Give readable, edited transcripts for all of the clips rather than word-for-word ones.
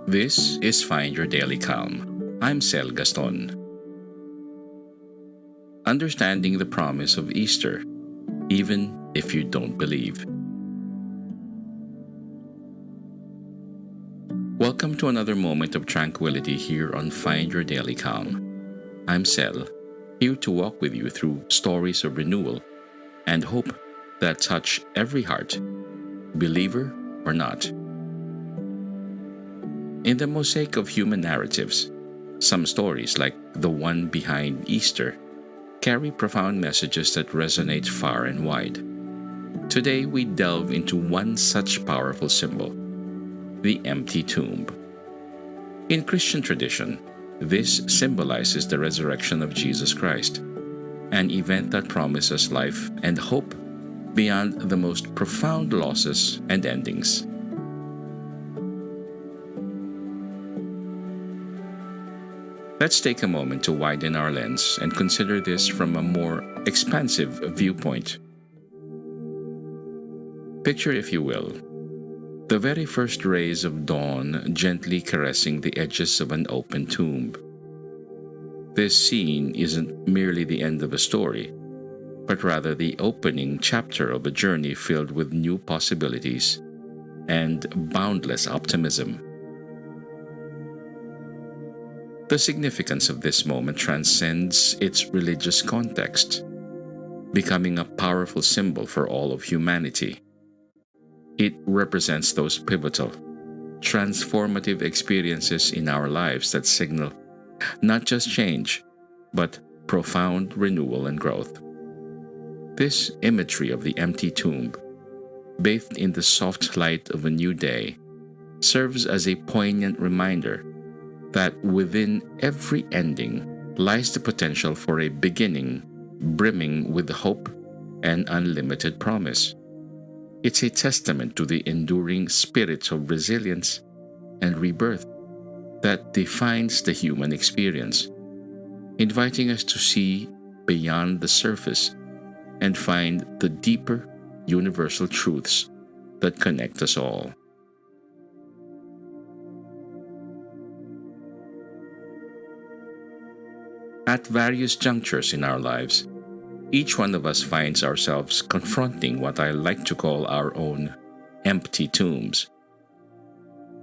This is Find Your Daily Calm. I'm Sel Gaston. Understanding the promise of Easter, even if you don't believe. Welcome to another moment of tranquility here on Find Your Daily Calm. I'm Sel, here to walk with you through stories of renewal and hope that touch every heart, believer or not. In the mosaic of human narratives, some stories, like the one behind Easter, carry profound messages that resonate far and wide. Today, we delve into one such powerful symbol, the empty tomb. In Christian tradition, this symbolizes the resurrection of Jesus Christ, an event that promises life and hope beyond the most profound losses and endings. Let's take a moment to widen our lens and consider this from a more expansive viewpoint. Picture, if you will, the very first rays of dawn gently caressing the edges of an open tomb. This scene isn't merely the end of a story, but rather the opening chapter of a journey filled with new possibilities and boundless optimism. The significance of this moment transcends its religious context, becoming a powerful symbol for all of humanity. It represents those pivotal, transformative experiences in our lives that signal not just change, but profound renewal and growth. This imagery of the empty tomb, bathed in the soft light of a new day, serves as a poignant reminder that within every ending lies the potential for a beginning brimming with hope and unlimited promise. It's a testament to the enduring spirit of resilience and rebirth that defines the human experience, inviting us to see beyond the surface and find the deeper universal truths that connect us all. At various junctures in our lives, each one of us finds ourselves confronting what I like to call our own empty tombs.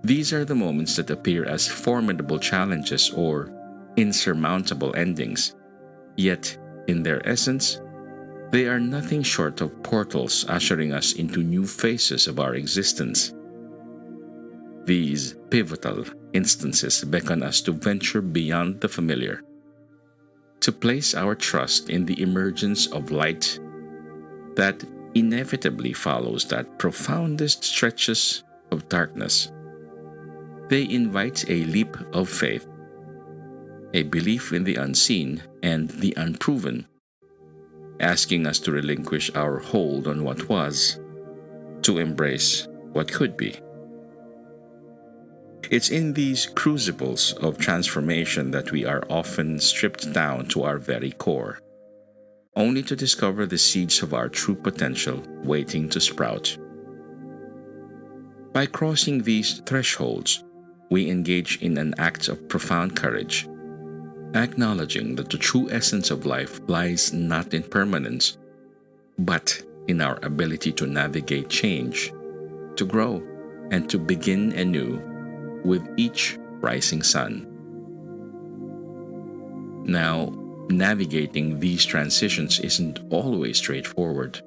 These are the moments that appear as formidable challenges or insurmountable endings, yet, in their essence, they are nothing short of portals ushering us into new phases of our existence. These pivotal instances beckon us to venture beyond the familiar, to place our trust in the emergence of light that inevitably follows that profoundest stretches of darkness. They invite a leap of faith, a belief in the unseen and the unproven, asking us to relinquish our hold on what was, to embrace what could be. It's in these crucibles of transformation that we are often stripped down to our very core, only to discover the seeds of our true potential waiting to sprout. By crossing these thresholds, we engage in an act of profound courage, acknowledging that the true essence of life lies not in permanence, but in our ability to navigate change, to grow, and to begin anew with each rising sun. Now, navigating these transitions isn't always straightforward.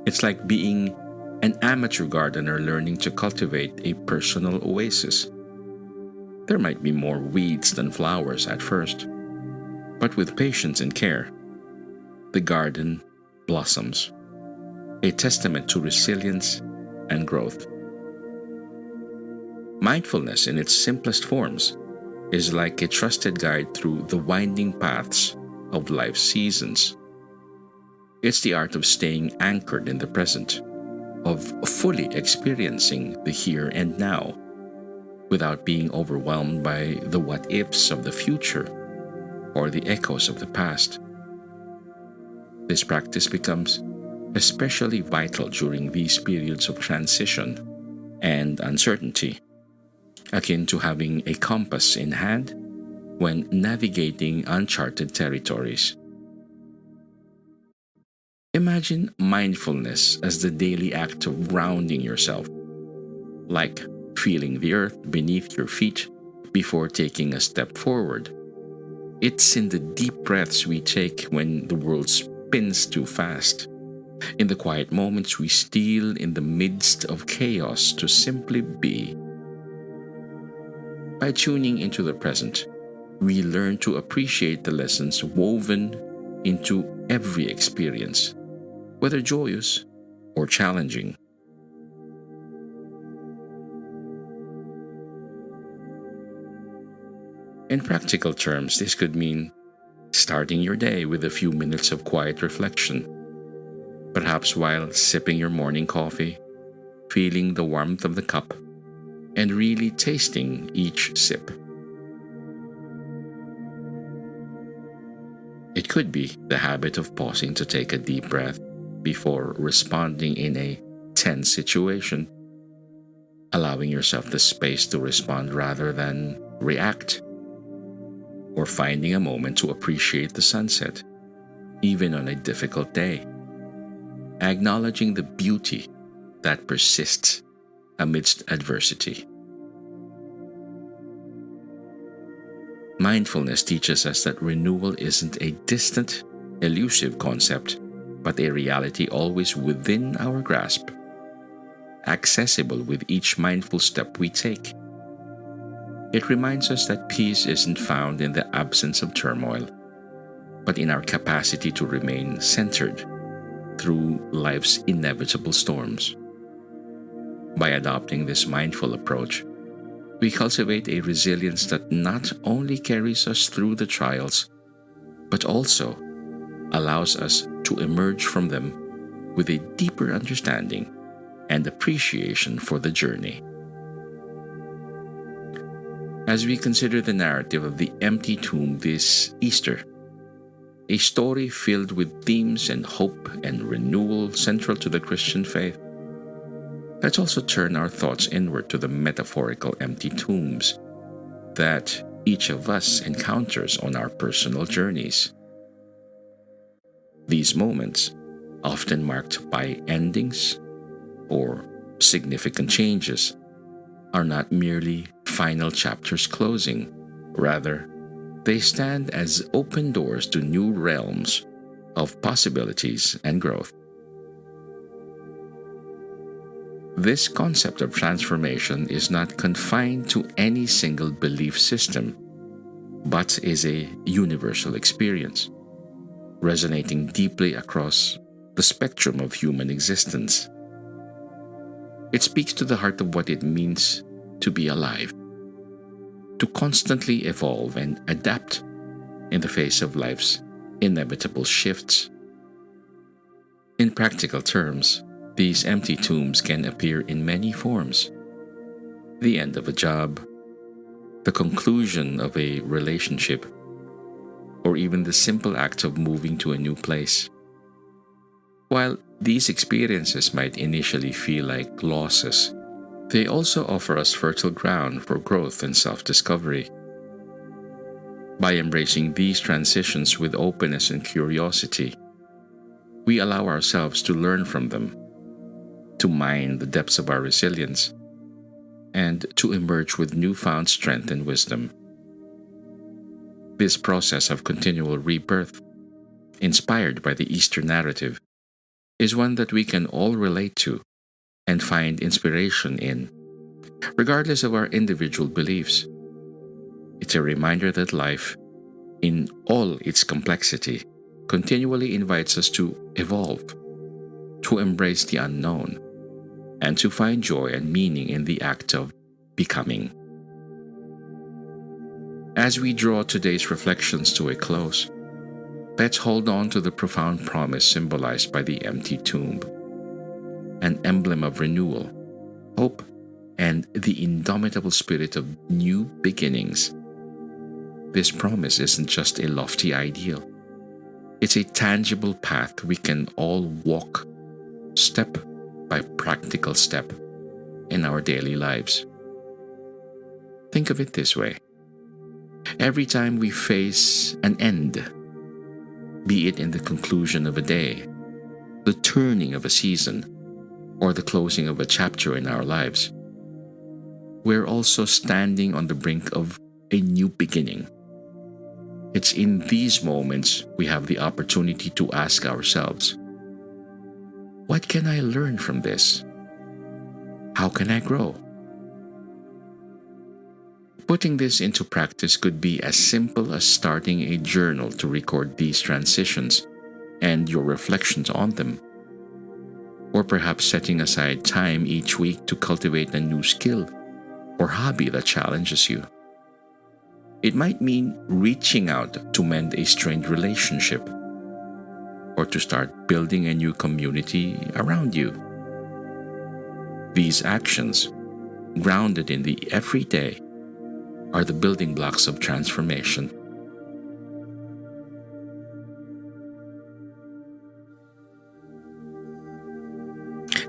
It's like being an amateur gardener learning to cultivate a personal oasis. There might be more weeds than flowers at first, but with patience and care, the garden blossoms, a testament to resilience and growth. Mindfulness in its simplest forms is like a trusted guide through the winding paths of life's seasons. It's the art of staying anchored in the present, of fully experiencing the here and now, without being overwhelmed by the what-ifs of the future or the echoes of the past. This practice becomes especially vital during these periods of transition and uncertainty, akin to having a compass in hand when navigating uncharted territories. Imagine mindfulness as the daily act of grounding yourself, like feeling the earth beneath your feet before taking a step forward. It's in the deep breaths we take when the world spins too fast, in the quiet moments we steal in the midst of chaos to simply be. By tuning into the present, we learn to appreciate the lessons woven into every experience, whether joyous or challenging. In practical terms, this could mean starting your day with a few minutes of quiet reflection, perhaps while sipping your morning coffee, feeling the warmth of the cup, and really tasting each sip. It could be the habit of pausing to take a deep breath before responding in a tense situation, allowing yourself the space to respond rather than react, or finding a moment to appreciate the sunset, even on a difficult day, acknowledging the beauty that persists amidst adversity. Mindfulness teaches us that renewal isn't a distant, elusive concept, but a reality always within our grasp, accessible with each mindful step we take. It reminds us that peace isn't found in the absence of turmoil, but in our capacity to remain centered through life's inevitable storms. By adopting this mindful approach, we cultivate a resilience that not only carries us through the trials, but also allows us to emerge from them with a deeper understanding and appreciation for the journey. As we consider the narrative of the empty tomb this Easter, a story filled with themes and hope and renewal central to the Christian faith, let's also turn our thoughts inward to the metaphorical empty tombs that each of us encounters on our personal journeys. These moments, often marked by endings or significant changes, are not merely final chapters closing. Rather, they stand as open doors to new realms of possibilities and growth. This concept of transformation is not confined to any single belief system, but is a universal experience, resonating deeply across the spectrum of human existence. It speaks to the heart of what it means to be alive, to constantly evolve and adapt in the face of life's inevitable shifts. In practical terms, these empty tombs can appear in many forms: the end of a job, the conclusion of a relationship, or even the simple act of moving to a new place. While these experiences might initially feel like losses, they also offer us fertile ground for growth and self-discovery. By embracing these transitions with openness and curiosity, we allow ourselves to learn from them, to mine the depths of our resilience, and to emerge with newfound strength and wisdom. This process of continual rebirth, inspired by the Easter narrative, is one that we can all relate to and find inspiration in, regardless of our individual beliefs. It's a reminder that life, in all its complexity, continually invites us to evolve, to embrace the unknown, and to find joy and meaning in the act of becoming. As we draw today's reflections to a close, let's hold on to the profound promise symbolized by the empty tomb, an emblem of renewal, hope, and the indomitable spirit of new beginnings. This promise isn't just a lofty ideal. It's a tangible path we can all walk, step by practical step, in our daily lives. Think of it this way. Every time we face an end, be it in the conclusion of a day, the turning of a season, or the closing of a chapter in our lives, we're also standing on the brink of a new beginning. It's in these moments we have the opportunity to ask ourselves, what can I learn from this? How can I grow? Putting this into practice could be as simple as starting a journal to record these transitions and your reflections on them. Or perhaps setting aside time each week to cultivate a new skill or hobby that challenges you. It might mean reaching out to mend a strained relationship or to start building a new community around you. These actions, grounded in the everyday, are the building blocks of transformation.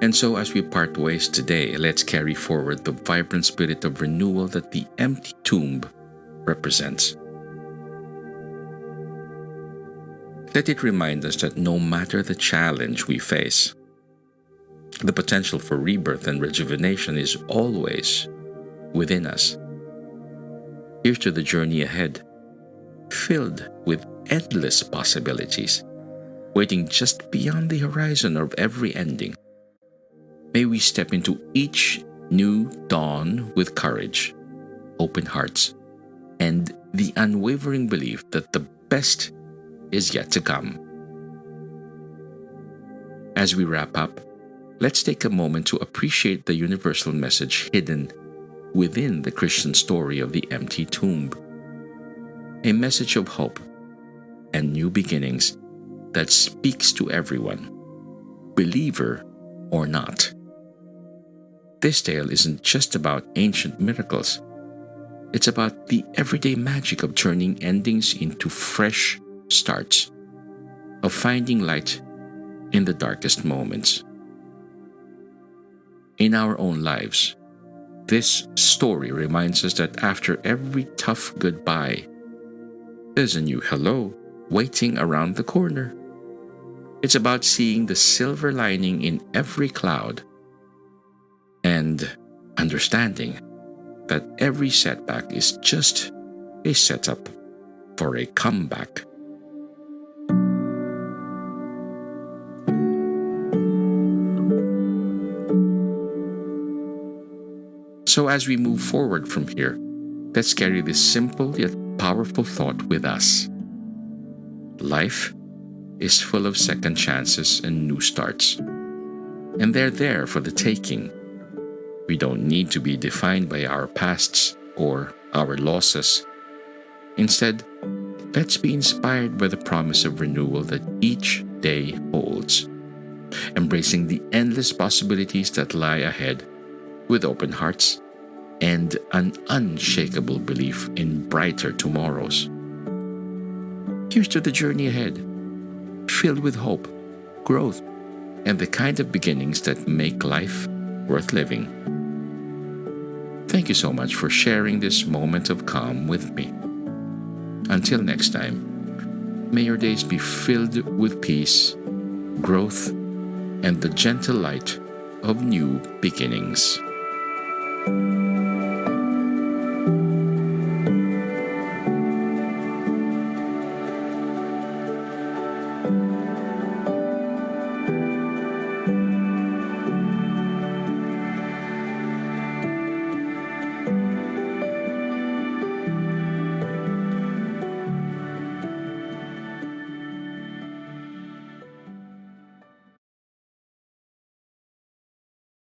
And so as we part ways today, let's carry forward the vibrant spirit of renewal that the empty tomb represents. Let it remind us that no matter the challenge we face, the potential for rebirth and rejuvenation is always within us. Here's to the journey ahead, filled with endless possibilities, waiting just beyond the horizon of every ending. May we step into each new dawn with courage, open hearts, and the unwavering belief that the best is yet to come. As we wrap up, let's take a moment to appreciate the universal message hidden within the Christian story of the empty tomb. A message of hope and new beginnings that speaks to everyone, believer or not. This tale isn't just about ancient miracles. It's about the everyday magic of turning endings into fresh starts, of finding light in the darkest moments. In our own lives, this story reminds us that after every tough goodbye, there's a new hello waiting around the corner. It's about seeing the silver lining in every cloud and understanding that every setback is just a setup for a comeback. So as we move forward from here, let's carry this simple yet powerful thought with us. Life is full of second chances and new starts, and they're there for the taking. We don't need to be defined by our pasts or our losses. Instead, let's be inspired by the promise of renewal that each day holds, embracing the endless possibilities that lie ahead with open hearts and an unshakable belief in brighter tomorrows. Here's to the journey ahead, filled with hope, growth, and the kind of beginnings that make life worth living. Thank you so much for sharing this moment of calm with me. Until next time, may your days be filled with peace, growth, and the gentle light of new beginnings.